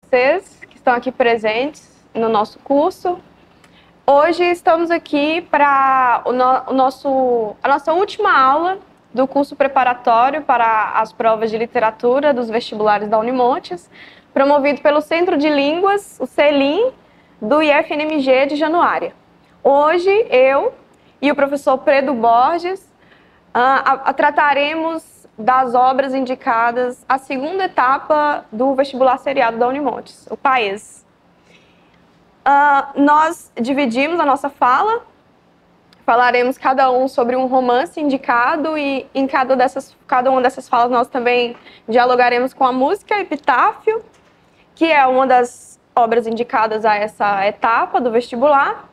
vocês que estão aqui presentes no nosso curso. Hoje estamos aqui para a nossa última aula do curso preparatório para as provas de literatura dos vestibulares da Unimontes, promovido pelo Centro de Línguas, o CELIM, do IFNMG de Januária. Hoje, eu e o professor Pedro Borges trataremos das obras indicadas à segunda etapa do vestibular seriado da Unimontes, o PAES. Nós dividimos a nossa fala, falaremos cada um sobre um romance indicado e em cada uma dessas falas nós também dialogaremos com a música Epitáfio, que é uma das obras indicadas a essa etapa do vestibular.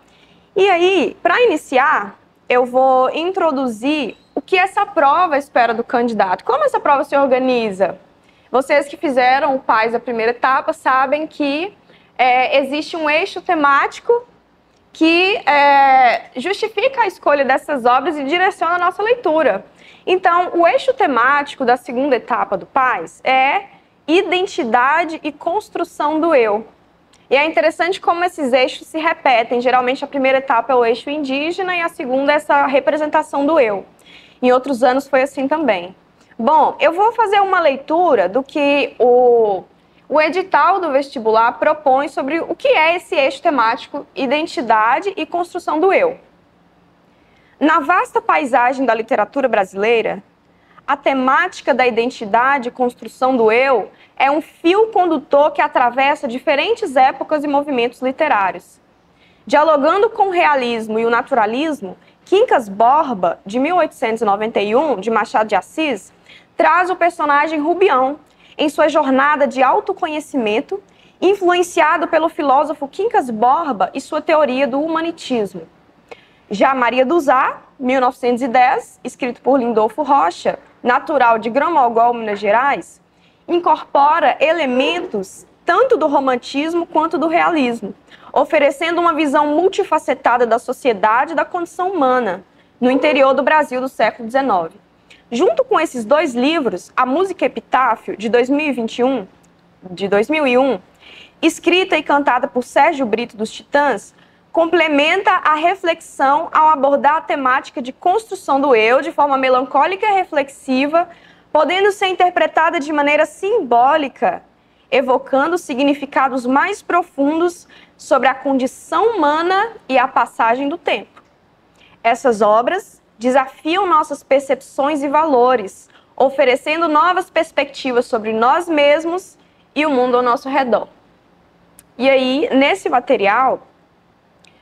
E aí, para iniciar, eu vou introduzir o que essa prova espera do candidato. Como essa prova se organiza? Vocês que fizeram o PAES da primeira etapa sabem que existe um eixo temático que justifica a escolha dessas obras e direciona a nossa leitura. Então, o eixo temático da segunda etapa do PAES é identidade e construção do eu. E é interessante como esses eixos se repetem. Geralmente, a primeira etapa é o eixo indígena e a segunda é essa representação do eu. Em outros anos foi assim também. Bom, eu vou fazer uma leitura do que o edital do vestibular propõe sobre o que é esse eixo temático, identidade e construção do eu. Na vasta paisagem da literatura brasileira, a temática da identidade e construção do eu é um fio condutor que atravessa diferentes épocas e movimentos literários. Dialogando com o realismo e o naturalismo, Quincas Borba, de 1891, de Machado de Assis, traz o personagem Rubião em sua jornada de autoconhecimento, influenciado pelo filósofo Quincas Borba e sua teoria do humanitismo. Já Maria do Zá, 1910, escrito por Lindolfo Rocha, natural de Grão-Mogol, Minas Gerais, incorpora elementos tanto do romantismo quanto do realismo, oferecendo uma visão multifacetada da sociedade e da condição humana no interior do Brasil do século XIX. Junto com esses dois livros, a música Epitáfio, de 2001, escrita e cantada por Sérgio Brito dos Titãs, complementa a reflexão ao abordar a temática de construção do eu de forma melancólica e reflexiva, podendo ser interpretada de maneira simbólica, evocando significados mais profundos sobre a condição humana e a passagem do tempo. Essas obras desafiam nossas percepções e valores, oferecendo novas perspectivas sobre nós mesmos e o mundo ao nosso redor. E aí, nesse material,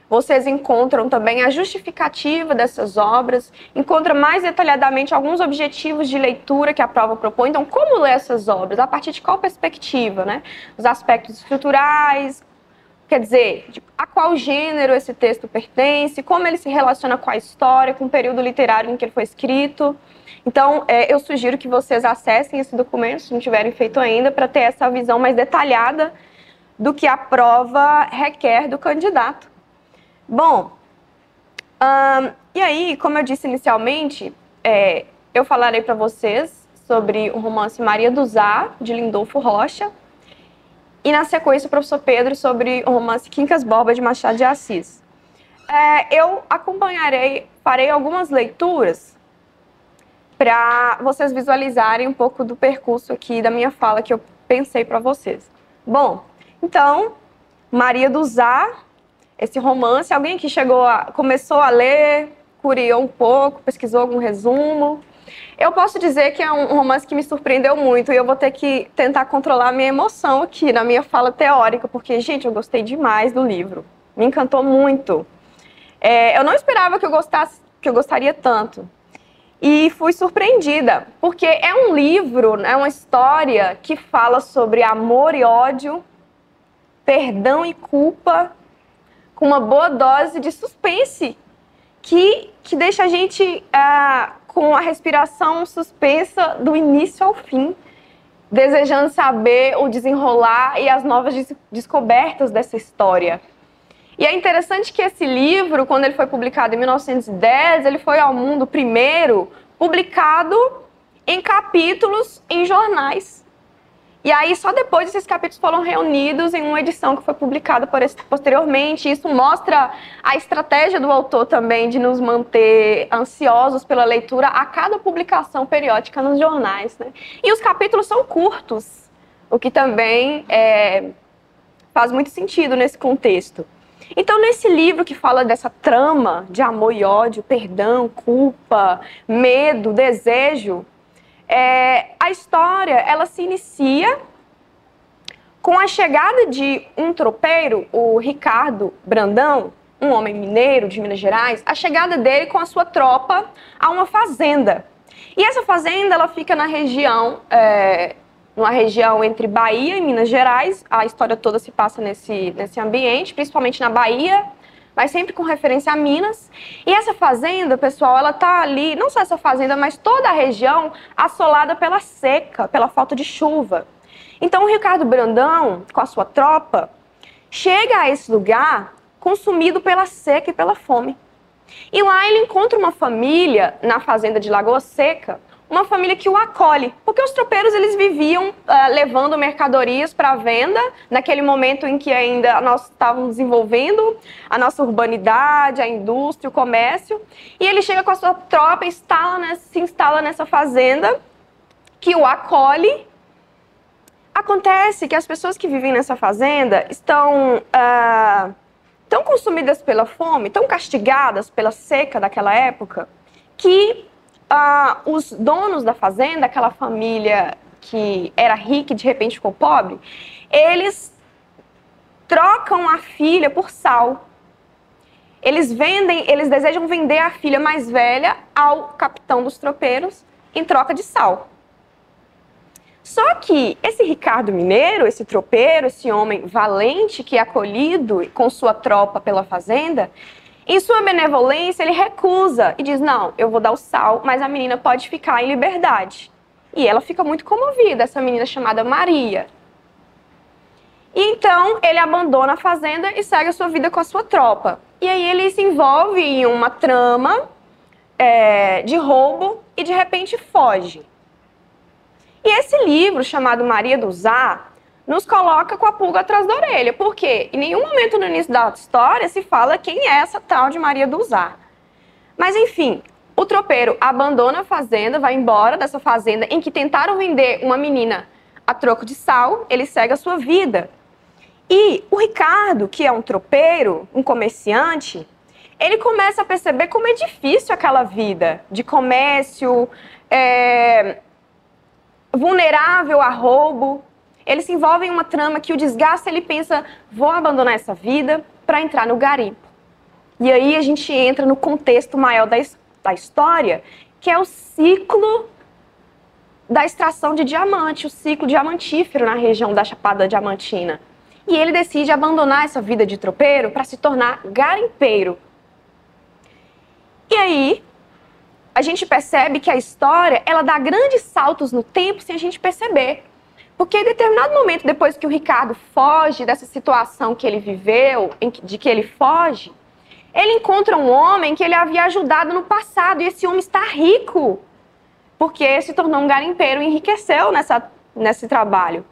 vocês encontram também a justificativa dessas obras, encontram mais detalhadamente alguns objetivos de leitura que a prova propõe. Então, como ler essas obras? A partir de qual perspectiva, né? Os aspectos estruturais, quer dizer, a qual gênero esse texto pertence, como ele se relaciona com a história, com o período literário em que ele foi escrito. Então, eu sugiro que vocês acessem esse documento, se não tiverem feito ainda, para ter essa visão mais detalhada do que a prova requer do candidato. Bom, e aí, como eu disse inicialmente, eu falarei para vocês sobre o romance Maria do Zá, de Lindolfo Rocha, e na sequência o professor Pedro sobre o romance Quincas Borba, de Machado de Assis. Eu farei algumas leituras para vocês visualizarem um pouco do percurso aqui da minha fala que eu pensei para vocês. Bom, então, Maria do Zá, esse romance, alguém que começou a ler, curiou um pouco, pesquisou algum resumo. Eu posso dizer que é um romance que me surpreendeu muito e eu vou ter que tentar controlar a minha emoção aqui na minha fala teórica, porque, gente, eu gostei demais do livro. Me encantou muito. Eu não esperava que eu gostaria tanto. E fui surpreendida, porque é um livro, é uma história que fala sobre amor e ódio, perdão e culpa, com uma boa dose de suspense, que deixa a gente com a respiração suspensa do início ao fim, desejando saber o desenrolar e as novas descobertas dessa história. E é interessante que esse livro, quando ele foi publicado em 1910, ele foi ao mundo primeiro publicado em capítulos em jornais. E aí, só depois esses capítulos foram reunidos em uma edição que foi publicada posteriormente. Isso mostra a estratégia do autor também de nos manter ansiosos pela leitura a cada publicação periódica nos jornais, né? E os capítulos são curtos, o que também faz muito sentido nesse contexto. Então, nesse livro que fala dessa trama de amor e ódio, perdão, culpa, medo, desejo, a história ela se inicia com a chegada de um tropeiro, o Ricardo Brandão, um homem mineiro de Minas Gerais, a chegada dele com a sua tropa a uma fazenda. E essa fazenda ela fica na região, numa região entre Bahia e Minas Gerais. A história toda se passa nesse ambiente, principalmente na Bahia, mas sempre com referência a Minas. E essa fazenda, pessoal, ela tá ali, não só essa fazenda, mas toda a região assolada pela seca, pela falta de chuva. Então o Ricardo Brandão, com a sua tropa, chega a esse lugar consumido pela seca e pela fome. E lá ele encontra uma família na fazenda de Lagoa Seca, uma família que o acolhe, porque os tropeiros eles viviam levando mercadorias para venda, naquele momento em que ainda nós estávamos desenvolvendo a nossa urbanidade, a indústria, o comércio, e ele chega com a sua tropa e se instala nessa fazenda, que o acolhe. Acontece que as pessoas que vivem nessa fazenda estão tão consumidas pela fome, tão castigadas pela seca daquela época, que os donos da fazenda, aquela família que era rica e de repente ficou pobre, eles trocam a filha por sal. Eles desejam vender a filha mais velha ao capitão dos tropeiros em troca de sal. Só que esse Ricardo Mineiro, esse tropeiro, esse homem valente que é acolhido com sua tropa pela fazenda, em sua benevolência, ele recusa e diz, não, eu vou dar o sal, mas a menina pode ficar em liberdade. E ela fica muito comovida, essa menina chamada Maria. E então, ele abandona a fazenda e segue a sua vida com a sua tropa. E aí ele se envolve em uma trama de roubo e de repente foge. E esse livro, chamado Maria do Zá, nos coloca com a pulga atrás da orelha, porque em nenhum momento no início da história se fala quem é essa tal de Maria do Zá. Mas enfim, o tropeiro abandona a fazenda, vai embora dessa fazenda em que tentaram vender uma menina a troco de sal, ele segue a sua vida. E o Ricardo, que é um tropeiro, um comerciante, ele começa a perceber como é difícil aquela vida de comércio, vulnerável a roubo. Ele se envolve em uma trama que o desgasta, ele pensa, vou abandonar essa vida para entrar no garimpo. E aí a gente entra no contexto maior da história, que é o ciclo da extração de diamante, o ciclo diamantífero na região da Chapada Diamantina. E ele decide abandonar essa vida de tropeiro para se tornar garimpeiro. E aí a gente percebe que a história ela dá grandes saltos no tempo sem a gente perceber. Porque em determinado momento, depois que o Ricardo foge dessa situação que ele viveu, de que ele foge, ele encontra um homem que ele havia ajudado no passado, e esse homem está rico, porque se tornou um garimpeiro e enriqueceu nesse trabalho.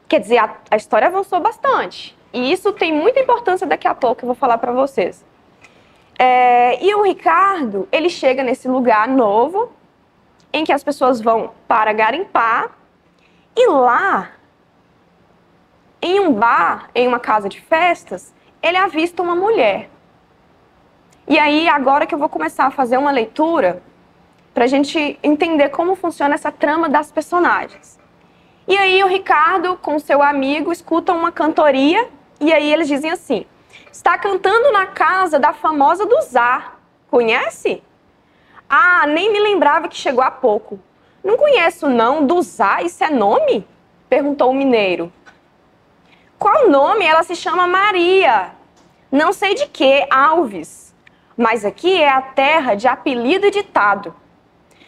Quer dizer, a história avançou bastante, e isso tem muita importância daqui a pouco, eu vou falar para vocês. E o Ricardo, ele chega nesse lugar novo, em que as pessoas vão para garimpar, e lá, em um bar, em uma casa de festas, ele avista uma mulher. E aí, agora que eu vou começar a fazer uma leitura, para a gente entender como funciona essa trama das personagens. E aí o Ricardo, com seu amigo, escutam uma cantoria, e aí eles dizem assim, está cantando na casa da famosa do Zá, conhece? Ah, nem me lembrava que chegou há pouco. Não conheço não, do Zá, isso é nome? Perguntou o mineiro. Qual nome? Ela se chama Maria. Não sei de que, Alves. Mas aqui é a terra de apelido e ditado.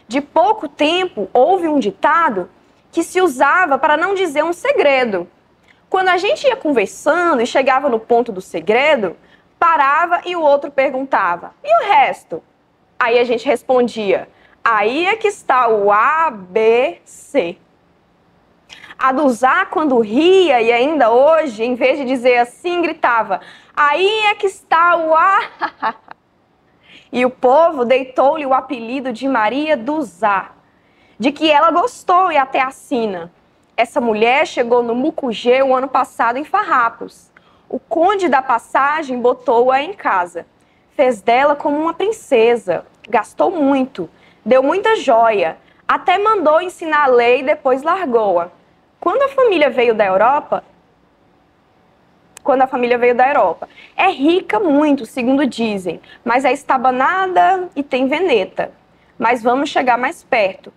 De pouco tempo, houve um ditado que se usava para não dizer um segredo. Quando a gente ia conversando e chegava no ponto do segredo, parava e o outro perguntava, e o resto? Aí a gente respondia, aí é que está o ABC. A do Zá, quando ria, e ainda hoje, em vez de dizer assim, gritava: aí é que está o ar. E o povo deitou-lhe o apelido de Maria do Zá, de que ela gostou e até assina. Essa mulher chegou no Mucugê o ano passado em Farrapos. O conde da passagem botou-a em casa. Fez dela como uma princesa, gastou muito, deu muita joia, até mandou ensinar a lei e depois largou-a. Quando a família veio da Europa, é rica muito, segundo dizem, mas é estabanada e tem veneta. Mas vamos chegar mais perto.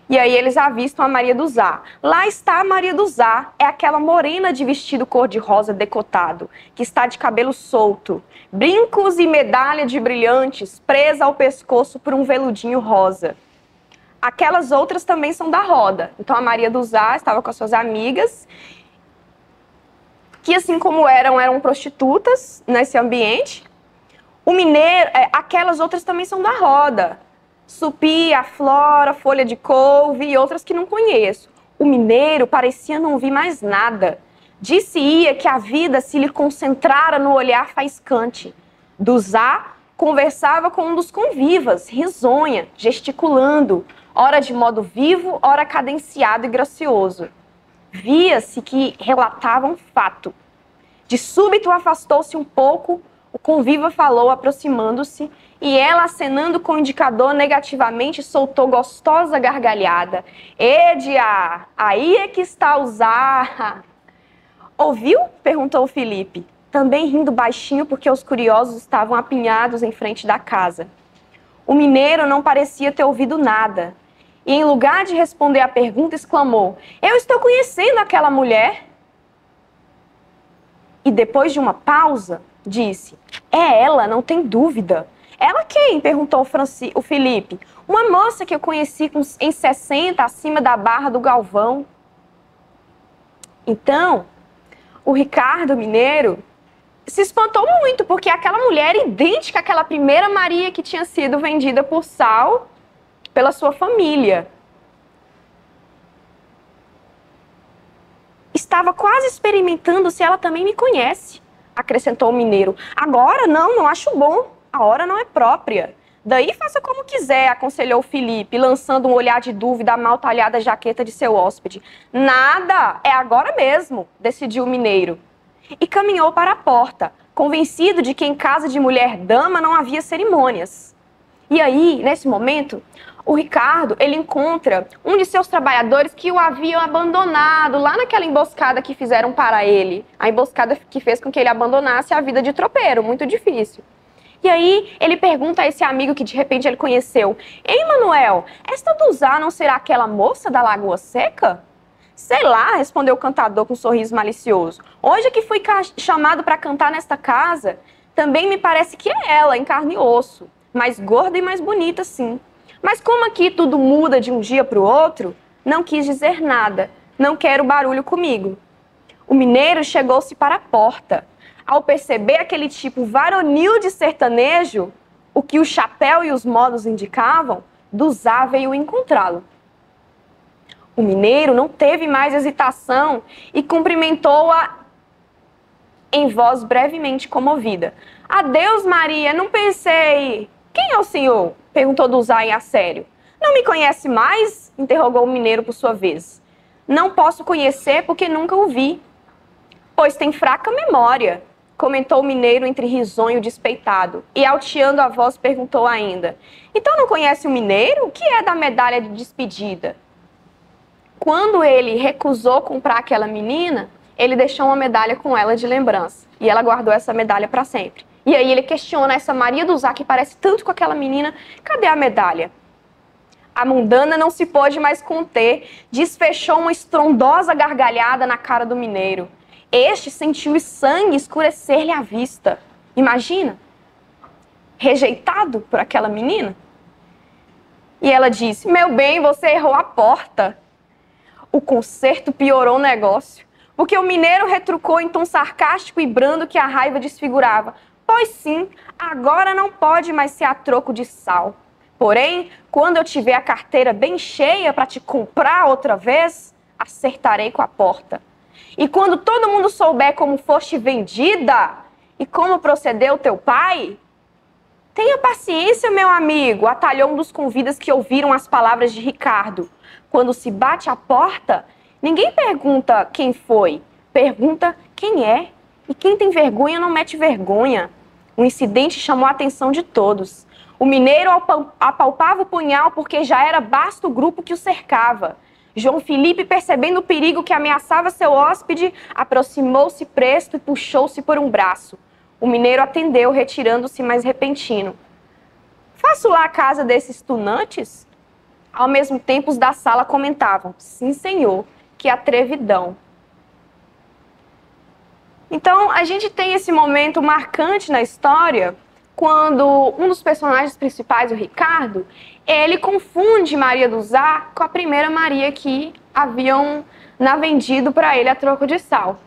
E aí eles avistam a Maria do Zá. Lá está a Maria do Zá, é aquela morena de vestido cor-de-rosa decotado, que está de cabelo solto, brincos e medalha de brilhantes, presa ao pescoço por um veludinho rosa. Aquelas outras também são da roda. Então a Maria do Zá estava com as suas amigas, que assim como eram prostitutas nesse ambiente. O mineiro, aquelas outras também são da roda. Supi, a Flora, folha de couve e outras que não conheço. O mineiro parecia não ouvir mais nada. Disse-ia que a vida se lhe concentrara no olhar faiscante. Do Zá conversava com um dos convivas, risonha, gesticulando, ora de modo vivo, ora cadenciado e gracioso. Via-se que relatava um fato. De súbito afastou-se um pouco, o conviva falou aproximando-se, e ela, acenando com o indicador negativamente, soltou gostosa gargalhada. Edia, aí é que está o Zá. Ouviu? Perguntou Felipe, também rindo baixinho porque os curiosos estavam apinhados em frente da casa. O mineiro não parecia ter ouvido nada. E em lugar de responder à pergunta, exclamou: eu estou conhecendo aquela mulher. E depois de uma pausa, disse: é ela, não tem dúvida. Ela quem? Perguntou o Felipe. Uma moça que eu conheci em 60, acima da Barra do Galvão. Então, o Ricardo Mineiro se espantou muito, porque aquela mulher idêntica àquela primeira Maria que tinha sido vendida por Sal pela sua família. Estava quase experimentando se ela também me conhece, acrescentou o mineiro. Agora não acho bom. A hora não é própria. Daí faça como quiser, aconselhou Felipe, lançando um olhar de dúvida à mal talhada jaqueta de seu hóspede. Nada, é agora mesmo, decidiu o mineiro. E caminhou para a porta, convencido de que em casa de mulher-dama não havia cerimônias. E aí, nesse momento, o Ricardo, ele encontra um de seus trabalhadores que o haviam abandonado lá naquela emboscada que fizeram para ele. A emboscada que fez com que ele abandonasse a vida de tropeiro, muito difícil. E aí, ele pergunta a esse amigo que de repente ele conheceu: ei, Manuel, esta do Zá não será aquela moça da Lagoa Seca? Sei lá, respondeu o cantador com um sorriso malicioso. Hoje que fui chamado para cantar nesta casa, também me parece que é ela, em carne e osso. Mais gorda e mais bonita, sim. Mas como aqui tudo muda de um dia para o outro, não quis dizer nada. Não quero barulho comigo. O mineiro chegou-se para a porta. Ao perceber aquele tipo varonil de sertanejo, o que o chapéu e os modos indicavam, do Zá veio encontrá-lo. O mineiro não teve mais hesitação e cumprimentou-a em voz brevemente comovida. Adeus, Maria, não pensei... Quem é o senhor? Perguntou do Zá em assério. Não me conhece mais? Interrogou o mineiro por sua vez. Não posso conhecer porque nunca o vi. Pois tem fraca memória, comentou o mineiro entre risonho e despeitado. E alteando a voz perguntou ainda. Então não conhece o mineiro? O que é da medalha de despedida? Quando ele recusou comprar aquela menina, ele deixou uma medalha com ela de lembrança. E ela guardou essa medalha para sempre. E aí ele questiona essa Maria do Zá, que parece tanto com aquela menina, cadê a medalha? A mundana não se pôde mais conter, desfechou uma estrondosa gargalhada na cara do mineiro. Este sentiu o sangue escurecer-lhe a vista. Imagina, rejeitado por aquela menina. E ela disse, meu bem, você errou a porta. O concerto piorou o negócio, porque o mineiro retrucou em tom sarcástico e brando que a raiva desfigurava. Pois sim, agora não pode mais ser a troco de sal. Porém, quando eu tiver a carteira bem cheia para te comprar outra vez, acertarei com a porta. E quando todo mundo souber como foste vendida e como procedeu teu pai, tenha paciência, meu amigo, atalhou um dos convidas que ouviram as palavras de Ricardo. Quando se bate à porta, ninguém pergunta quem foi, pergunta quem é. E quem tem vergonha não mete vergonha. O incidente chamou a atenção de todos. O mineiro apalpava o punhal porque já era basto o grupo que o cercava. João Felipe, percebendo o perigo que ameaçava seu hóspede, aproximou-se presto e puxou-se por um braço. O mineiro atendeu, retirando-se mais repentino. Faço lá a casa desses tunantes? Ao mesmo tempo, os da sala comentavam. Sim, senhor, que atrevidão. Então, a gente tem esse momento marcante na história, quando um dos personagens principais, o Ricardo, ele confunde Maria do Zá com a primeira Maria que haviam vendido para ele a troco de sal.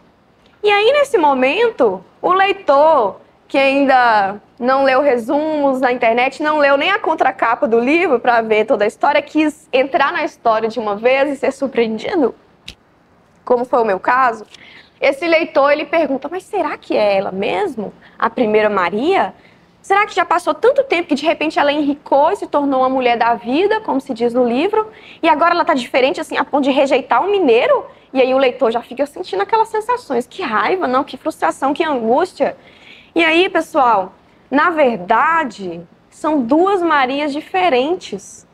E aí, nesse momento, o leitor, que ainda não leu resumos na internet, não leu nem a contracapa do livro para ver toda a história, quis entrar na história de uma vez e ser surpreendido, como foi o meu caso. Esse leitor, ele pergunta, mas será que é ela mesmo, a primeira Maria? Será que já passou tanto tempo que de repente ela enricou e se tornou uma mulher da vida, como se diz no livro, e agora ela está diferente assim a ponto de rejeitar o mineiro? E aí o leitor já fica sentindo aquelas sensações, que raiva, não, que frustração, que angústia. E aí, pessoal, na verdade, são duas Marias diferentes.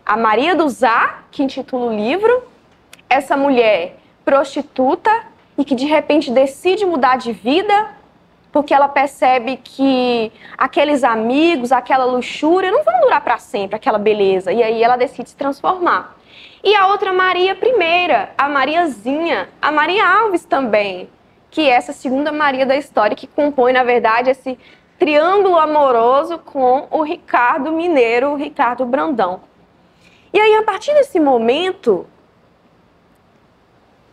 A Maria do Zá, que intitula o livro, essa mulher prostituta e que de repente decide mudar de vida, porque ela percebe que aqueles amigos, aquela luxúria não vão durar para sempre, aquela beleza. E aí ela decide se transformar. E a outra Maria primeira, a Mariazinha, a Maria Alves também, que é essa segunda Maria da história, que compõe, na verdade, esse triângulo amoroso com o Ricardo Mineiro, o Ricardo Brandão. E aí, a partir desse momento,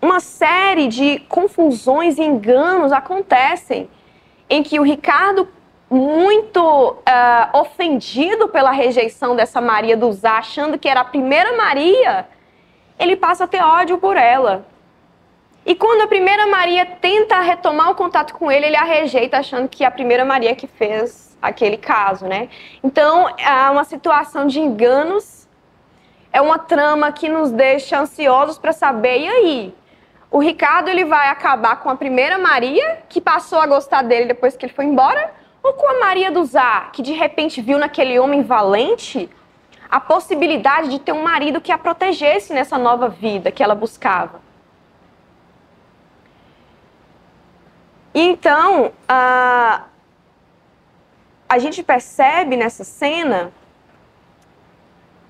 uma série de confusões e enganos acontecem, em que o Ricardo, muito ofendido pela rejeição dessa Maria do Zá, achando que era a primeira Maria, ele passa a ter ódio por ela. E quando a primeira Maria tenta retomar o contato com ele, ele a rejeita, achando que é a primeira Maria que fez aquele caso, né? Então, é uma situação de enganos, é uma trama que nos deixa ansiosos para saber, e aí? O Ricardo, ele vai acabar com a primeira Maria, que passou a gostar dele depois que ele foi embora, ou com a Maria do Zá, que de repente viu naquele homem valente a possibilidade de ter um marido que a protegesse nessa nova vida que ela buscava. Então, a gente percebe nessa cena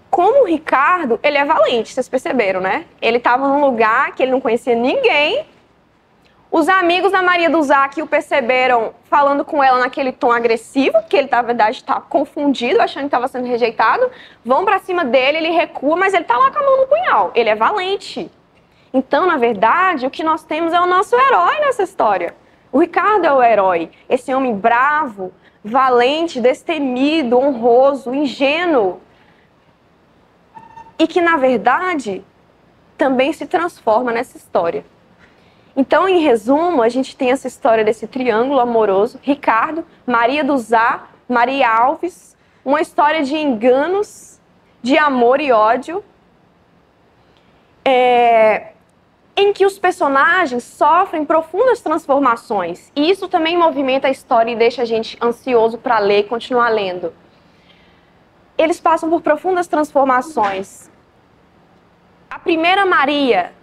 como o Ricardo, ele é valente, vocês perceberam, né? Ele estava num lugar que ele não conhecia ninguém. Os amigos da Maria do Zá que o perceberam falando com ela naquele tom agressivo, que ele, na verdade, está confundido, achando que estava sendo rejeitado, vão para cima dele, ele recua, mas ele está lá com a mão no punhal. Ele é valente. Então, na verdade, o que nós temos é o nosso herói nessa história. O Ricardo é o herói. Esse homem bravo, valente, destemido, honroso, ingênuo. E que, na verdade, também se transforma nessa história. Então, em resumo, a gente tem essa história desse triângulo amoroso, Ricardo, Maria do Zá, Maria Alves, uma história de enganos, de amor e ódio, em que os personagens sofrem profundas transformações. E isso também movimenta a história e deixa a gente ansioso para ler e continuar lendo. Eles passam por profundas transformações. A primeira Maria,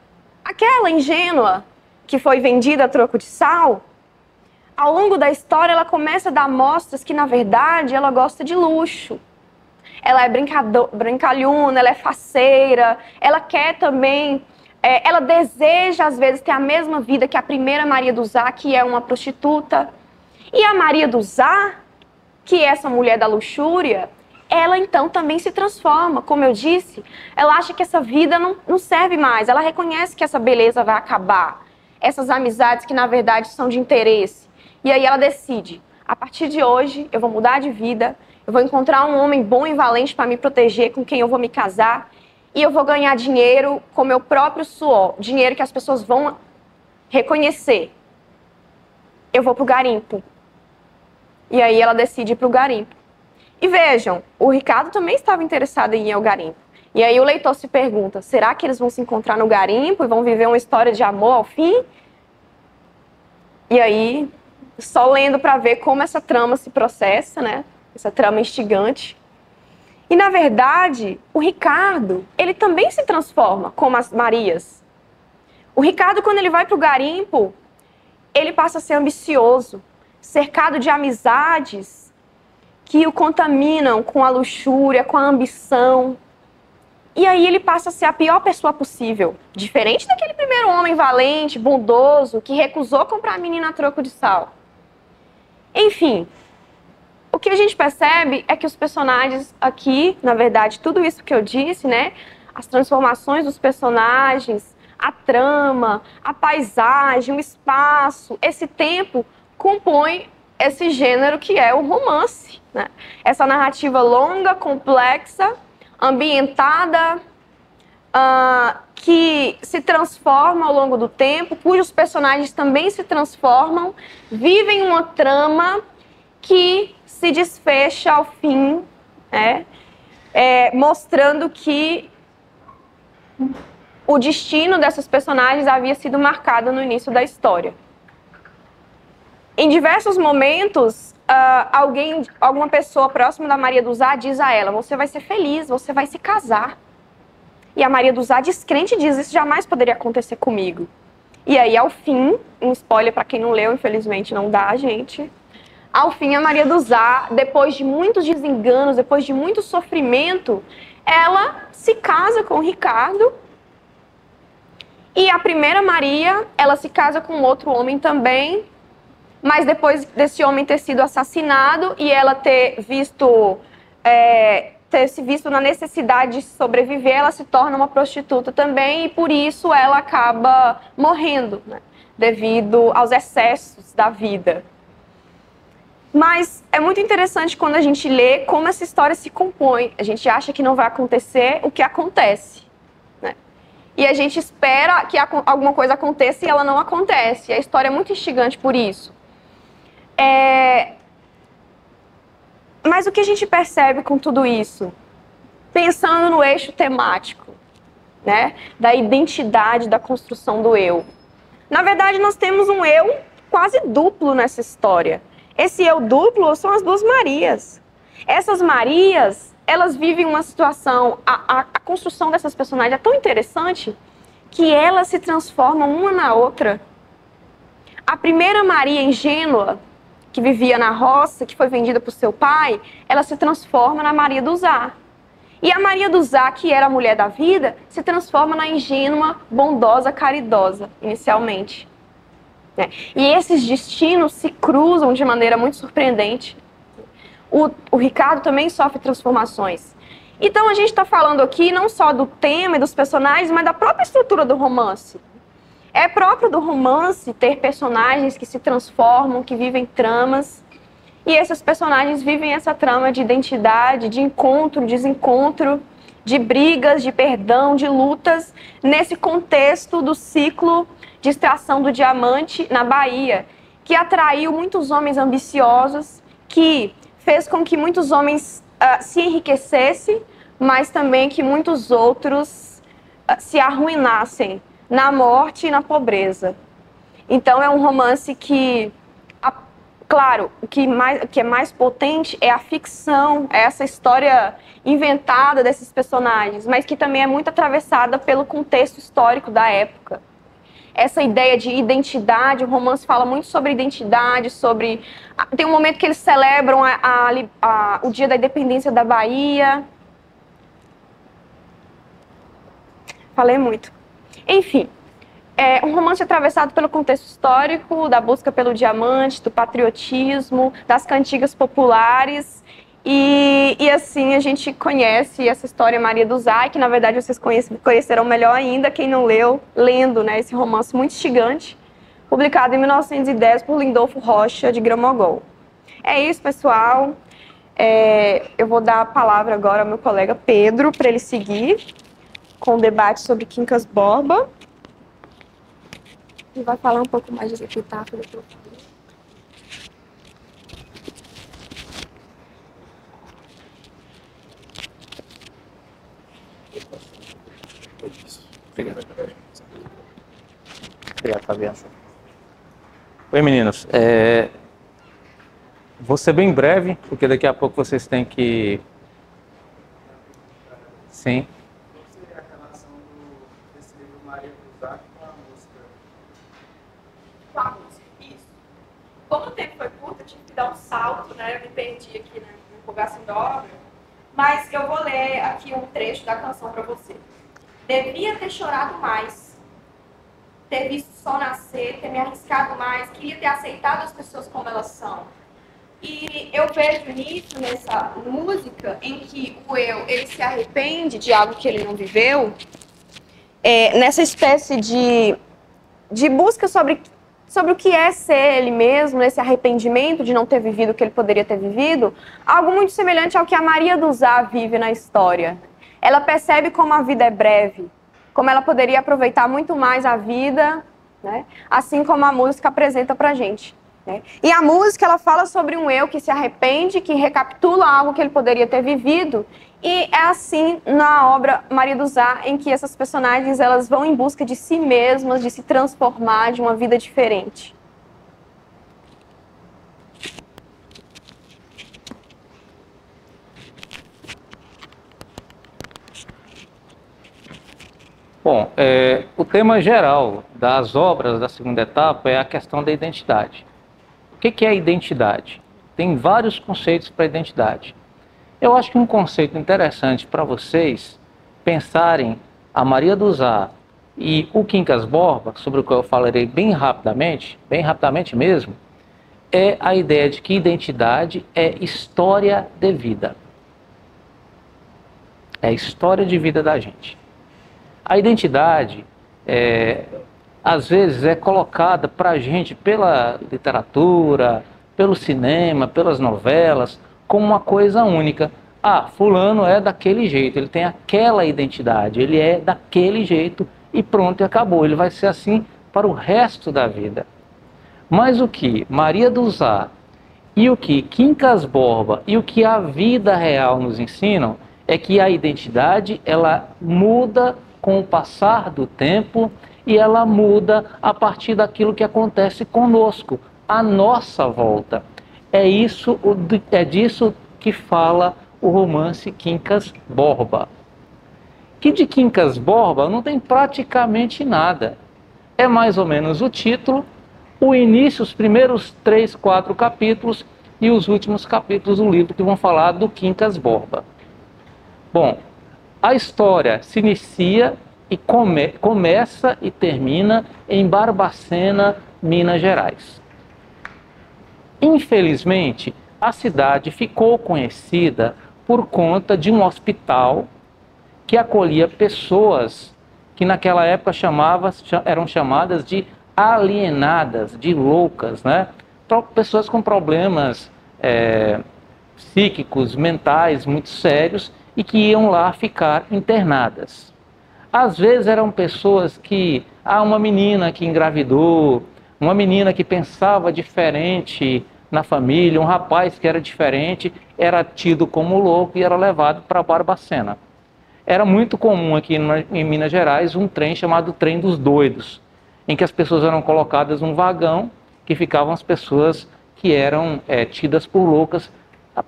aquela ingênua que foi vendida a troco de sal, ao longo da história ela começa a dar mostras que, na verdade, ela gosta de luxo. Ela é brincalhona, ela é faceira, ela quer também, ela deseja, às vezes, ter a mesma vida que a primeira Maria do Zá, que é uma prostituta. E a Maria do Zá, que é essa mulher da luxúria, ela então também se transforma. Como eu disse, ela acha que essa vida não serve mais, ela reconhece que essa beleza vai acabar. Essas amizades que, na verdade, são de interesse. E aí ela decide, a partir de hoje, eu vou mudar de vida, eu vou encontrar um homem bom e valente para me proteger, com quem eu vou me casar. e eu vou ganhar dinheiro com meu próprio suor, dinheiro que as pessoas vão reconhecer. Eu vou pro garimpo. E aí ela decide ir pro garimpo. E vejam, o Ricardo também estava interessado em ir ao garimpo. E aí o leitor se pergunta, será que eles vão se encontrar no garimpo e vão viver uma história de amor ao fim? E aí, só lendo para ver como essa trama se processa, né? Essa trama instigante. E, na verdade, o Ricardo, ele também se transforma, como as Marias. O Ricardo, quando ele vai para o garimpo, ele passa a ser ambicioso, cercado de amizades que o contaminam com a luxúria, com a ambição. E aí ele passa a ser a pior pessoa possível. Diferente daquele primeiro homem valente, bondoso, que recusou comprar a menina a troco de sal. Enfim, o que a gente percebe é que os personagens aqui, na verdade, tudo isso que eu disse, né? As transformações dos personagens, a trama, a paisagem, o espaço, esse tempo, compõe esse gênero que é o romance, né? Essa narrativa longa, complexa, ambientada, que se transforma ao longo do tempo, cujos personagens também se transformam, vivem uma trama que se desfecha ao fim, né? Mostrando que o destino dessas personagens havia sido marcado no início da história. Em diversos momentos, alguma pessoa próxima da Maria do Zá diz a ela, você vai ser feliz, você vai se casar. E a Maria do Zá, descrente, diz, isso jamais poderia acontecer comigo. E aí, ao fim, um spoiler para quem não leu, infelizmente não dá, gente. Ao fim, a Maria do Zá, depois de muitos desenganos, depois de muito sofrimento, ela se casa com o Ricardo. E a primeira Maria, ela se casa com outro homem também, mas depois desse homem ter sido assassinado e ela ter se visto na necessidade de sobreviver, ela se torna uma prostituta também e por isso ela acaba morrendo, né, devido aos excessos da vida. Mas é muito interessante quando a gente lê como essa história se compõe. A gente acha que não vai acontecer o que acontece, né? E a gente espera que alguma coisa aconteça e ela não acontece. A história é muito instigante por isso. Mas o que a gente percebe com tudo isso? Pensando no eixo temático, né? Da identidade, da construção do eu. Na verdade, nós temos um eu quase duplo nessa história. Esse eu duplo são as duas Marias. Essas Marias, elas vivem uma situação... A construção dessas personagens é tão interessante que elas se transformam uma na outra. A primeira Maria ingênua, que vivia na roça, que foi vendida por seu pai, ela se transforma na Maria do Zá. E a Maria do Zá, que era a mulher da vida, se transforma na ingênua, bondosa, caridosa, inicialmente. E esses destinos se cruzam de maneira muito surpreendente. O Ricardo também sofre transformações. Então a gente está falando aqui não só do tema e dos personagens, mas da própria estrutura do romance. É próprio do romance ter personagens que se transformam, que vivem tramas. E esses personagens vivem essa trama de identidade, de encontro, desencontro, de brigas, de perdão, de lutas, nesse contexto do ciclo de extração do diamante na Bahia, que atraiu muitos homens ambiciosos, que fez com que muitos homens se enriquecessem, mas também que muitos outros se arruinassem na morte e na pobreza. Então é um romance que, claro, o que é mais potente é a ficção, é essa história inventada desses personagens, mas que também é muito atravessada pelo contexto histórico da época. Essa ideia de identidade, o romance fala muito sobre identidade, sobre... Tem um momento que eles celebram o dia da independência da Bahia. Falei muito. Enfim, é um romance atravessado pelo contexto histórico, da busca pelo diamante, do patriotismo, das cantigas populares. E assim a gente conhece essa história Maria do Zá, que na verdade vocês conhecerão melhor ainda, quem não leu, lendo, né, esse romance muito instigante, publicado em 1910 por Lindolfo Rocha, de Gramogol. É isso, pessoal. Eu vou dar a palavra agora ao meu colega Pedro, para ele seguir com o debate sobre Quincas Borba. E vai falar um pouco mais de epitáfio depois. Obrigado, Fabiano. Oi, meninos. Vou ser bem breve, porque daqui a pouco vocês têm que... Sim. Qual seria a relação desse livro Maria do Zac com a música? Com a música, isso. Como o tempo foi curto, eu tive que dar um salto, né? Eu me perdi aqui na empolgação da obra. Mas eu vou ler aqui um trecho da canção para você. Devia ter chorado mais, ter visto o sol nascer, ter me arriscado mais, queria ter aceitado as pessoas como elas são. E eu vejo nisso, nessa música, em que o eu, ele se arrepende de algo que ele não viveu, nessa espécie de busca sobre o que é ser ele mesmo, esse arrependimento de não ter vivido o que ele poderia ter vivido, algo muito semelhante ao que a Maria do Zá vive na história. Ela percebe como a vida é breve, como ela poderia aproveitar muito mais a vida, né? Assim como a música apresenta pra gente. Né? E a música, ela fala sobre um eu que se arrepende, que recapitula algo que ele poderia ter vivido, e é assim na obra Maria do Zá, em que essas personagens elas vão em busca de si mesmas, de se transformar, de uma vida diferente. Bom, o tema geral das obras da segunda etapa é a questão da identidade. O que é identidade? Tem vários conceitos para identidade. Eu acho que um conceito interessante para vocês pensarem a Maria do Zá e o Quincas Borba, sobre o que eu falarei bem rapidamente mesmo, é a ideia de que identidade é história de vida. É a história de vida da gente. A identidade, às vezes, é colocada para a gente pela literatura, pelo cinema, pelas novelas, como uma coisa única. Ah, fulano é daquele jeito, ele tem aquela identidade, ele é daquele jeito e pronto, e acabou. Ele vai ser assim para o resto da vida. Mas o que Maria do Zá e o que Quincas Borba e o que a vida real nos ensinam é que a identidade, ela muda com o passar do tempo e ela muda a partir daquilo que acontece conosco, à nossa volta. É disso que fala o romance Quincas Borba. Que de Quincas Borba não tem praticamente nada. É mais ou menos o título, o início, os primeiros 3, 4 capítulos e os últimos capítulos do livro que vão falar do Quincas Borba. Bom, a história se inicia e começa e termina em Barbacena, Minas Gerais. Infelizmente, a cidade ficou conhecida por conta de um hospital que acolhia pessoas que naquela época eram chamadas de alienadas, de loucas, né? Pessoas com problemas psíquicos, mentais muito sérios e que iam lá ficar internadas. Às vezes eram pessoas que, uma menina que engravidou, uma menina que pensava diferente na família, um rapaz que era diferente, era tido como louco e era levado para Barbacena. Era muito comum aqui em Minas Gerais um trem chamado Trem dos Doidos, em que as pessoas eram colocadas num vagão que ficavam as pessoas que eram tidas por loucas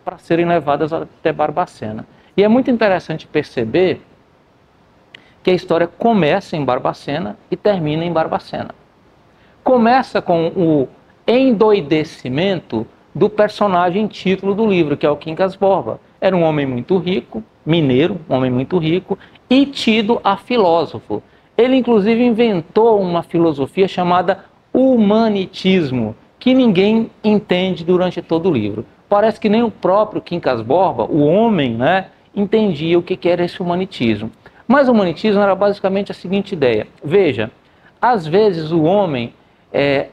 para serem levadas até Barbacena. E é muito interessante perceber que a história começa em Barbacena e termina em Barbacena. Começa com o endoidecimento do personagem título do livro, que é o Quincas Borba. Era um homem muito rico, mineiro, um homem muito rico, e tido a filósofo. Ele, inclusive, inventou uma filosofia chamada humanitismo, que ninguém entende durante todo o livro. Parece que nem o próprio Quincas Borba, o homem, né, entendia o que era esse humanitismo. Mas o humanitismo era basicamente a seguinte ideia. Veja, às vezes o homem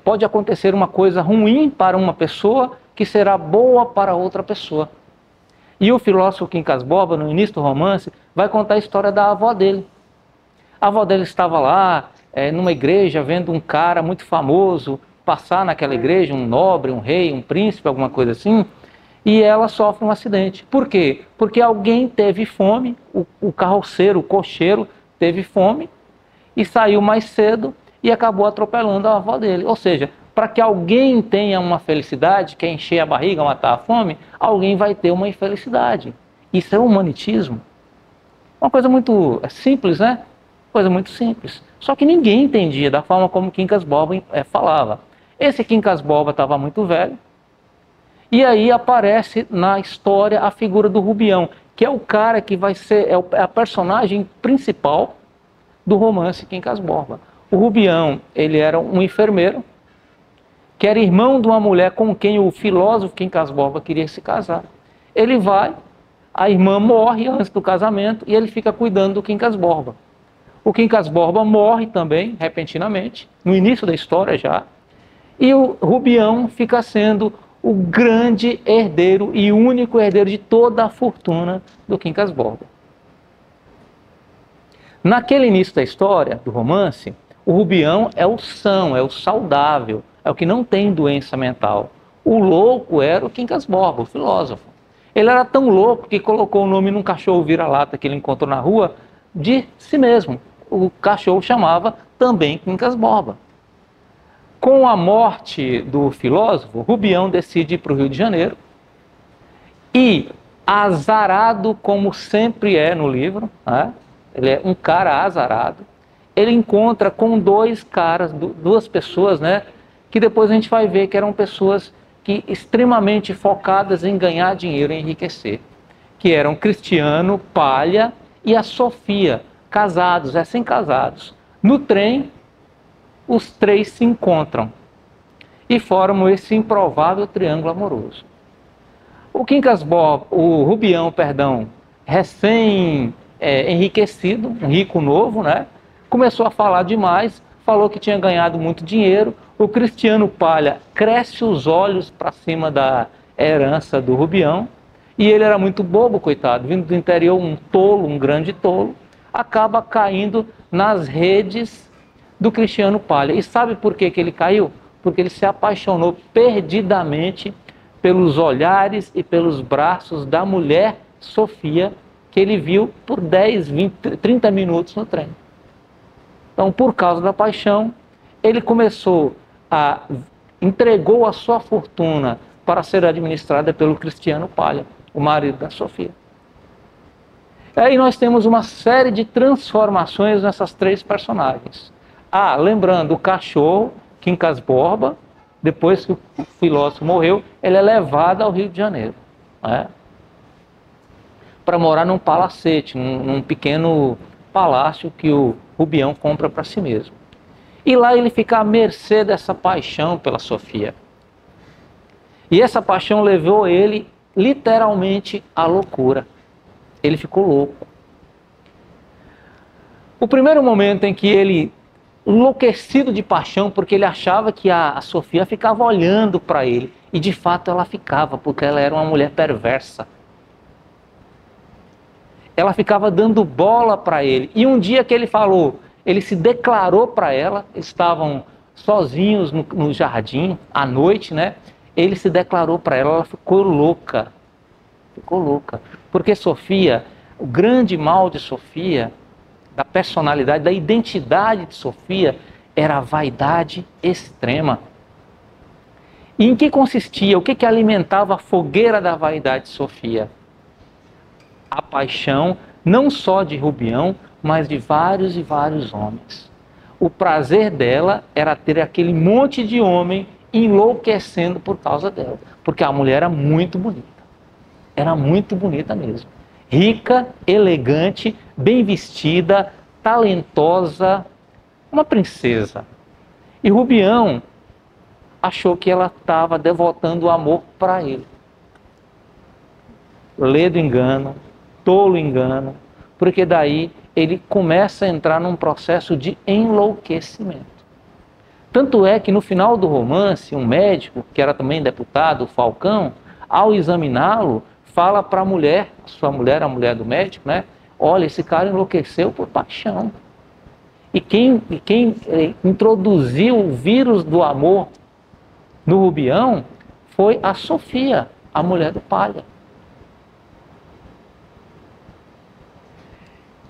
pode acontecer uma coisa ruim para uma pessoa que será boa para outra pessoa. E o filósofo Quincas Borba, no início do romance, vai contar a história da avó dele. A avó dele estava lá, numa igreja, vendo um cara muito famoso passar naquela igreja, um nobre, um rei, um príncipe, alguma coisa assim, e ela sofre um acidente. Por quê? Porque alguém teve fome, o carroceiro, o cocheiro teve fome e saiu mais cedo e acabou atropelando a avó dele. Ou seja, para que alguém tenha uma felicidade, que é encher a barriga, matar a fome, alguém vai ter uma infelicidade. Isso é humanitismo. Uma coisa muito simples, né? Coisa muito simples. Só que ninguém entendia da forma como Quincas Borba falava. Esse Quincas Borba estava muito velho. E aí aparece na história a figura do Rubião, que é o cara que vai ser a personagem principal do romance Quincas Borba. O Rubião, ele era um enfermeiro, que era irmão de uma mulher com quem o filósofo Quincas Borba queria se casar. Ele vai, a irmã morre antes do casamento e ele fica cuidando do Quincas Borba. O Quincas Borba morre também, repentinamente, no início da história já, e o Rubião fica sendo o grande herdeiro e único herdeiro de toda a fortuna do Quincas Borba. Naquele início da história, do romance, o Rubião é o são, é o saudável, é o que não tem doença mental. O louco era o Quincas Borba, o filósofo. Ele era tão louco que colocou o nome num cachorro vira-lata que ele encontrou na rua de si mesmo. O cachorro chamava também Quincas Borba. Com a morte do filósofo, Rubião decide ir para o Rio de Janeiro e, azarado como sempre é no livro, né? Ele é um cara azarado, ele encontra com dois caras, duas pessoas, né? Que depois a gente vai ver que eram pessoas que extremamente focadas em ganhar dinheiro, em enriquecer, que eram Cristiano, Palha e a Sofia, casados, recém-casados. No trem, os três se encontram e formam esse improvável triângulo amoroso. O Rubião, recém-enriquecido, um rico novo, né? Começou a falar demais, falou que tinha ganhado muito dinheiro. O Cristiano Palha cresce os olhos para cima da herança do Rubião, e ele era muito bobo, coitado, vindo do interior, um tolo, um grande tolo, acaba caindo nas redes do Cristiano Palha. E sabe por que ele caiu? Porque ele se apaixonou perdidamente pelos olhares e pelos braços da mulher Sofia, que ele viu por 10, 20, 30 minutos no trem. Então, por causa da paixão, ele entregou a sua fortuna para ser administrada pelo Cristiano Palha, o marido da Sofia. Aí nós temos uma série de transformações nessas três personagens. Lembrando, o cachorro, Quincas Borba, depois que o filósofo morreu, ele é levado ao Rio de Janeiro, né? Para morar num palacete, num pequeno palácio que o Rubião compra para si mesmo. E lá ele fica à mercê dessa paixão pela Sofia. E essa paixão levou ele literalmente à loucura. Ele ficou louco. O primeiro momento em que ele, enlouquecido de paixão, porque ele achava que a Sofia ficava olhando para ele, e de fato ela ficava, porque ela era uma mulher perversa. Ela ficava dando bola para ele. E um dia que ele se declarou para ela, eles estavam sozinhos no jardim, à noite, né? Ele se declarou para ela, ela ficou louca. Ficou louca. Porque Sofia, o grande mal de Sofia, da personalidade, da identidade de Sofia, era a vaidade extrema. E em que consistia? O que alimentava a fogueira da vaidade de Sofia? A paixão, não só de Rubião, mas de vários e vários homens. O prazer dela era ter aquele monte de homem enlouquecendo por causa dela, porque a mulher era muito bonita. Era muito bonita mesmo. Rica, elegante, bem vestida, talentosa, uma princesa. E Rubião achou que ela estava devotando o amor para ele. Ledo engano, tolo engano, porque daí ele começa a entrar num processo de enlouquecimento. Tanto é que no final do romance, um médico, que era também deputado, o Falcão, ao examiná-lo, fala para a mulher, a mulher do médico, né? Olha, esse cara enlouqueceu por paixão. E quem introduziu o vírus do amor no Rubião foi a Sofia, a mulher do Palha.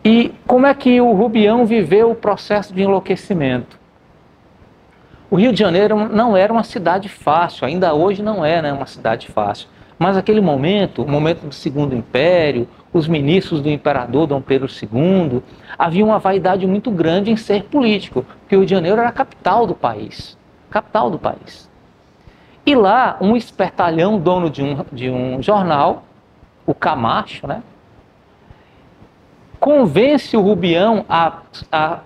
E como é que o Rubião viveu o processo de enlouquecimento? O Rio de Janeiro não era uma cidade fácil, ainda hoje não é, né, uma cidade fácil. Mas aquele momento, o momento do Segundo Império, os ministros do imperador Dom Pedro II, havia uma vaidade muito grande em ser político, porque o Rio de Janeiro era a capital do país. Capital do país. E lá, um espertalhão, dono de um jornal, o Camacho, né, convence o Rubião a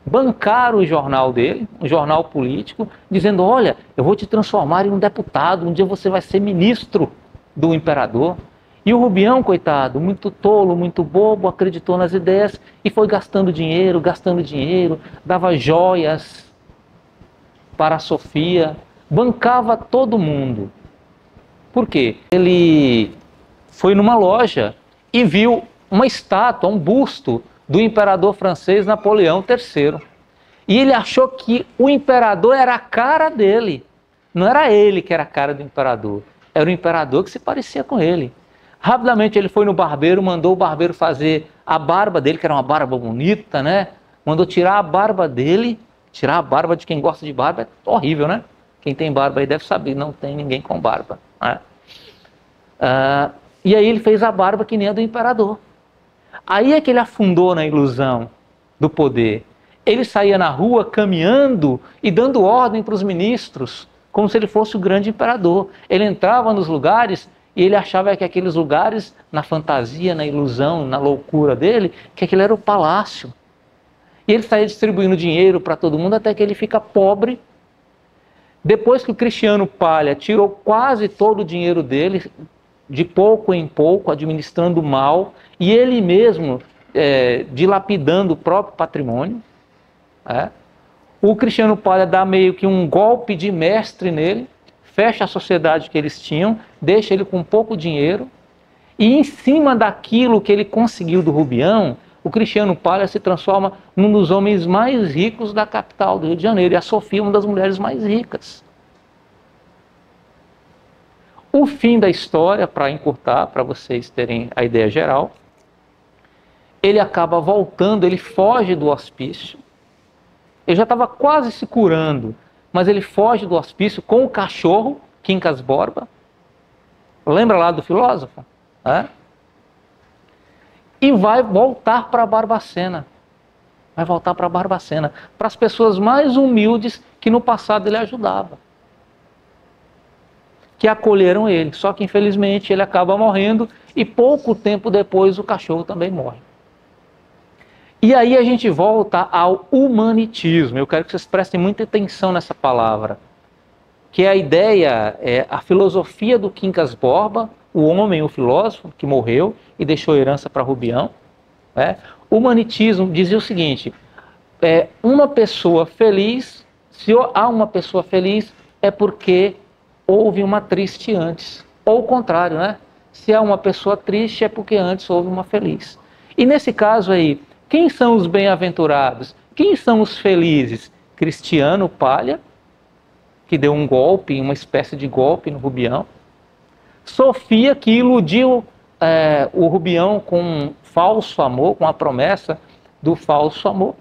bancar o jornal dele, um jornal político, dizendo: olha, eu vou te transformar em um deputado, um dia você vai ser ministro do imperador. E o Rubião, coitado, muito tolo, muito bobo, acreditou nas ideias e foi gastando dinheiro, dava joias para a Sofia, bancava todo mundo. Por quê? Ele foi numa loja e viu uma estátua, um busto do imperador francês Napoleão III. E ele achou que o imperador era a cara dele. Não era ele que era a cara do imperador. Era o imperador que se parecia com ele. Rapidamente ele foi no barbeiro, mandou o barbeiro fazer a barba dele, que era uma barba bonita, né? Mandou tirar a barba dele. Tirar a barba de quem gosta de barba é horrível, né? Quem tem barba aí deve saber, não tem ninguém com barba, né? E aí ele fez a barba que nem a do imperador. Aí é que ele afundou na ilusão do poder. Ele saía na rua caminhando e dando ordem para os ministros, como se ele fosse o grande imperador. Ele entrava nos lugares e ele achava que aqueles lugares, na fantasia, na ilusão, na loucura dele, que aquele era o palácio. E ele saía distribuindo dinheiro para todo mundo até que ele fica pobre. Depois que o Cristiano Palha tirou quase todo o dinheiro dele, de pouco em pouco, administrando mal, e ele mesmo dilapidando o próprio patrimônio, o Cristiano Palha dá meio que um golpe de mestre nele, fecha a sociedade que eles tinham, deixa ele com pouco dinheiro, e em cima daquilo que ele conseguiu do Rubião, o Cristiano Palha se transforma num dos homens mais ricos da capital do Rio de Janeiro, e a Sofia uma das mulheres mais ricas. O fim da história, para encurtar, para vocês terem a ideia geral, ele acaba voltando, ele foge do hospício. Ele já estava quase se curando, mas ele foge do hospício com o cachorro, Quincas Borba. Lembra lá do filósofo? E vai voltar para Barbacena. Vai voltar para Barbacena, para as pessoas mais humildes que no passado ele ajudava, que acolheram ele. Só que infelizmente ele acaba morrendo e pouco tempo depois o cachorro também morre. E aí a gente volta ao humanitismo. Eu quero que vocês prestem muita atenção nessa palavra, que é a ideia, a filosofia do Quincas Borba, o homem, o filósofo, que morreu e deixou herança para Rubião. O humanitismo dizia o seguinte: uma pessoa feliz, se há uma pessoa feliz, é porque houve uma triste antes. Ou o contrário, né? Se há uma pessoa triste, é porque antes houve uma feliz. E nesse caso aí, quem são os bem-aventurados? Quem são os felizes? Cristiano Palha, que deu um golpe, uma espécie de golpe no Rubião. Sofia, que iludiu o Rubião com um falso amor, com a promessa do falso amor.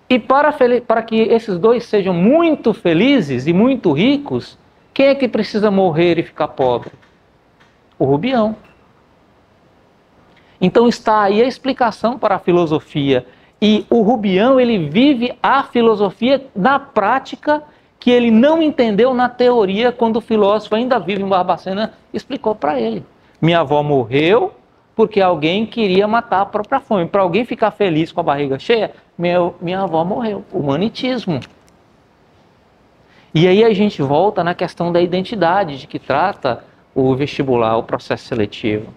E para que esses dois sejam muito felizes e muito ricos, quem é que precisa morrer e ficar pobre? O Rubião. Então está aí a explicação para a filosofia. E o Rubião, ele vive a filosofia na prática, que ele não entendeu na teoria, quando o filósofo ainda vive em Barbacena explicou para ele. Minha avó morreu porque alguém queria matar a própria fome. Para alguém ficar feliz com a barriga cheia, minha avó morreu. Humanitismo. E aí a gente volta na questão da identidade, de que trata o vestibular, o processo seletivo.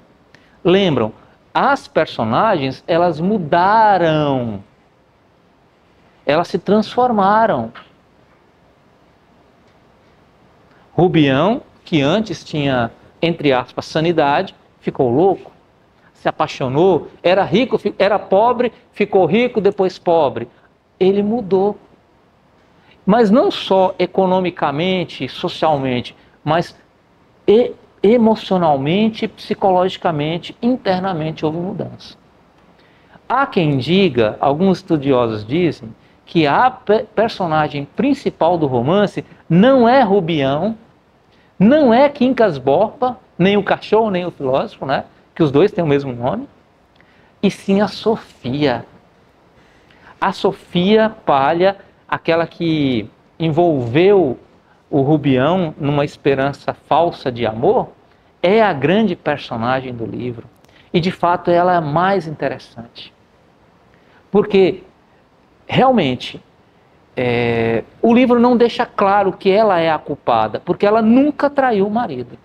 Lembram? As personagens, elas mudaram. Elas se transformaram. Rubião, que antes tinha, entre aspas, sanidade, ficou louco. se apaixonou, era rico, era pobre, ficou rico, depois pobre. Ele mudou. Mas não só economicamente, socialmente, mas emocionalmente, psicologicamente, internamente houve mudança. Há quem diga, alguns estudiosos dizem, que a personagem principal do romance não é Rubião, não é Quincas Borba, nem o cachorro, nem o filósofo, né? Que os dois têm o mesmo nome, e sim a Sofia. A Sofia Palha, aquela que envolveu o Rubião numa esperança falsa de amor, é a grande personagem do livro. E de fato ela é a mais interessante. Porque realmente o livro não deixa claro que ela é a culpada, porque ela nunca traiu o marido.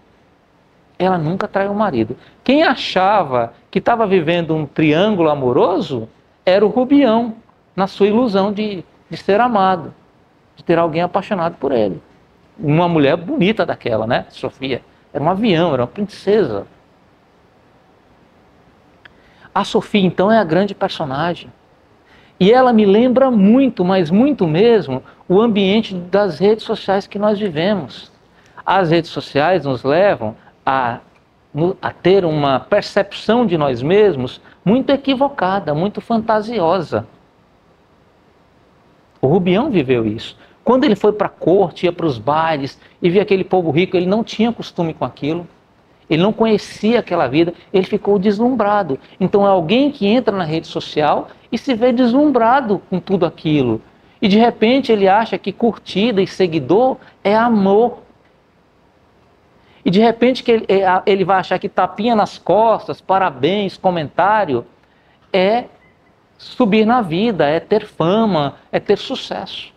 Ela nunca traiu o marido. Quem achava que estava vivendo um triângulo amoroso era o Rubião, na sua ilusão de ser amado, de ter alguém apaixonado por ele. Uma mulher bonita daquela, né? Sofia. Era um avião, era uma princesa. A Sofia, então, é a grande personagem. E ela me lembra muito, mas muito mesmo, o ambiente das redes sociais que nós vivemos. As redes sociais nos levam a ter uma percepção de nós mesmos muito equivocada, muito fantasiosa. O Rubião viveu isso. Quando ele foi para a corte, ia para os bailes e via aquele povo rico, ele não tinha costume com aquilo. Ele não conhecia aquela vida, ele ficou deslumbrado. Então é alguém que entra na rede social e se vê deslumbrado com tudo aquilo. E de repente ele acha que curtida e seguidor é amor. E de repente que ele vai achar que tapinha nas costas, parabéns, comentário, é subir na vida, é ter fama, é ter sucesso.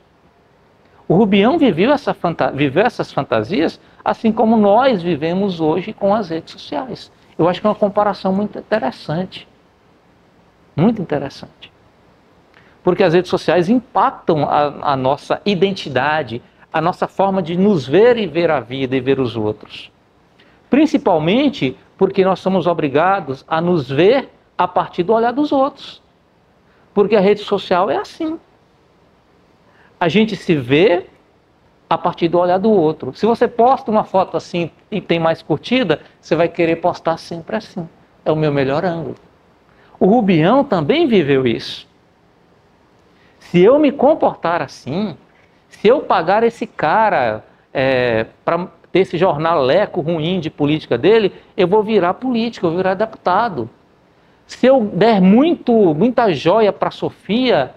O Rubião viveu essas fantasias, assim como nós vivemos hoje com as redes sociais. Eu acho que é uma comparação muito interessante. Muito interessante. Porque as redes sociais impactam a nossa identidade, a nossa forma de nos ver e ver a vida e ver os outros. Principalmente porque nós somos obrigados a nos ver a partir do olhar dos outros. Porque a rede social é assim. A gente se vê a partir do olhar do outro. Se você posta uma foto assim e tem mais curtida, você vai querer postar sempre assim. É o meu melhor ângulo. O Rubião também viveu isso. Se eu me comportar assim, se eu pagar esse cara para ter esse jornaleco ruim de política dele, eu vou virar político, eu vou virar deputado. Se eu der muita joia para a Sofia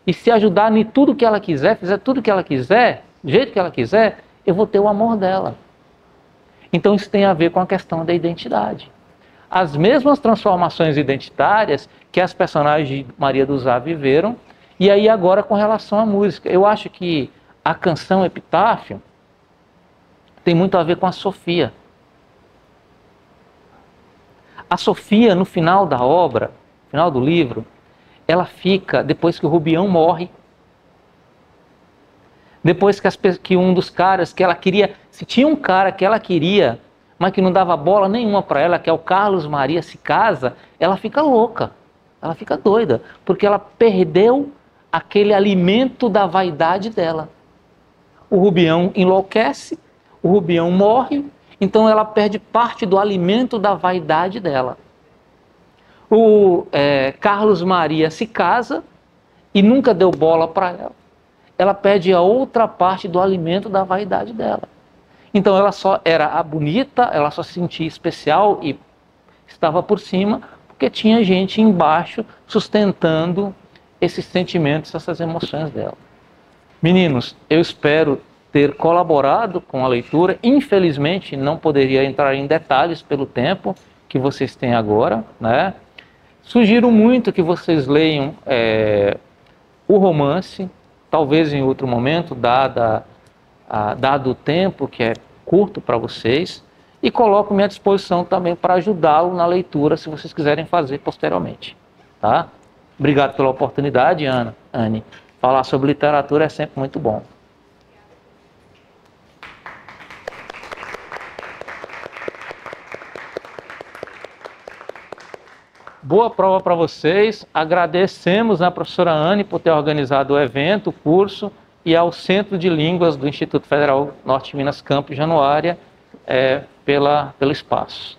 e se ajudar em tudo que ela quiser, fizer tudo que ela quiser, do jeito que ela quiser, eu vou ter o amor dela. Então isso tem a ver com a questão da identidade. As mesmas transformações identitárias que as personagens de Maria do Zá viveram, e aí agora com relação à música. Eu acho que a canção Epitáfio tem muito a ver com a Sofia. A Sofia, no final da obra, no final do livro, ela fica, depois que o Rubião morre, depois que um dos caras que ela queria, se tinha um cara que ela queria, mas que não dava bola nenhuma para ela, que é o Carlos Maria, se casa, ela fica louca, ela fica doida, porque ela perdeu aquele alimento da vaidade dela. O Rubião enlouquece, o Rubião morre, então ela perde parte do alimento da vaidade dela. O Carlos Maria se casa e nunca deu bola para ela. Ela perde a outra parte do alimento da vaidade dela. Então ela só era a bonita, ela só se sentia especial e estava por cima, porque tinha gente embaixo sustentando esses sentimentos, essas emoções dela. Meninos, eu espero ter colaborado com a leitura. Infelizmente, não poderia entrar em detalhes pelo tempo que vocês têm agora, né? Sugiro muito que vocês leiam o romance, talvez em outro momento, dado o tempo que é curto para vocês, e coloco-me à disposição também para ajudá-lo na leitura, se vocês quiserem fazer posteriormente. Tá? Obrigado pela oportunidade, Anne. Falar sobre literatura é sempre muito bom. Boa prova para vocês. Agradecemos à professora Anne por ter organizado o evento, o curso, e ao Centro de Línguas do Instituto Federal Norte de Minas Campos Januária pelo espaço.